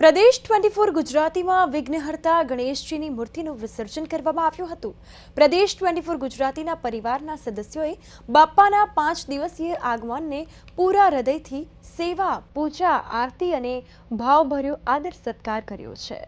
પ્રદેશ 24 ગુજરાતીમાં વિઘ્નહર્તા ગણેશજીની મૂર્તિનું વિસર્જન કરવામાં આવ્યું હતું। પ્રદેશ 24 ગુજરાતીના પરિવારના સદસ્યોએ બાપ્પાના 5 દિવસીય આગમનને પૂરા હૃદયથી સેવા, પૂજા, આરતી અને ભાવભર્યો આદર સત્કાર કર્યો છે।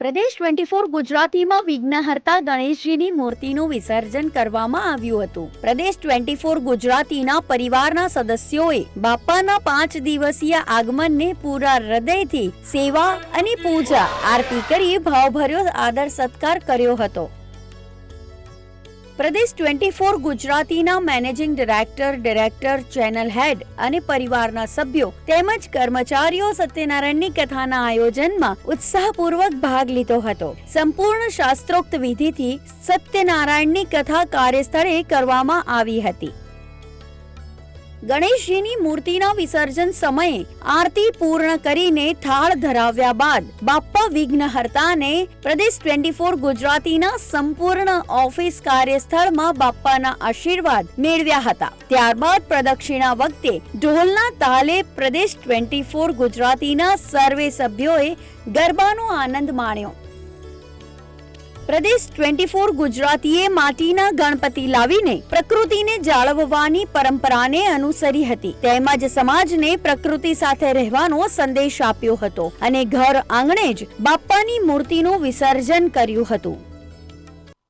પ્રદેશ 24 ગુજરાતીમાં વિઘ્નહર્તા ગણેશજીની મૂર્તિનું વિસર્જન કરવામાં આવ્યું હતું। પ્રદેશ 24 ગુજરાતીના પરિવારના સદસ્યોએ બાપ્પાના 5 દિવસીય આગમનને પૂરા હૃદયથી સેવા અને પૂજા આરતી કરી ભાવભર્યો આદર સત્કાર કર્યો હતો। પ્રદેશ 24 ગુજરાતીના મેનેજિંગ ડાયરેક્ટર, ચેનલ હેડ અને પરિવારના સભ્યો તેમજ કર્મચારીઓ સત્યનારાયણની કથાના આયોજનમાં ઉત્સાહપૂર્વક ભાગ લીધો હતો। સંપૂર્ણ શાસ્ત્રોક્ત વિધિથી સત્યનારાયણની કથા કાર્યસ્થળે કરવામાં આવી હતી। ગણેશજીની મૂર્તિના વિસર્જન સમયે આરતી પૂર્ણ કરીને થાળ ધરાવ્યા બાદ બાપ્પા વિઘ્નહર્તાને પ્રદેશ 24 ગુજરાતીના સંપૂર્ણ ઓફિસ કાર્યસ્થળમાં બાપ્પાના આશીર્વાદ મેળવ્યા હતા। ત્યારબાદ પ્રદક્ષિણા વખતે ઢોલના તાલે પ્રદેશ 24 ગુજરાતીના સર્વે સભ્યોએ ગરબાનો આનંદ માણ્યો। પ્રદેશ 24 ગુજરાતીએ માટીના ગણપતિ લાવીને પ્રકૃતિને જાળવવાની પરંપરાને અનુસરી હતી તેમજ સમાજને પ્રકૃતિ સાથે રહેવાનો સંદેશ આપ્યો હતો અને ઘર આંગણે જ બાપ્પાની મૂર્તિનું વિસર્જન કર્યું હતું।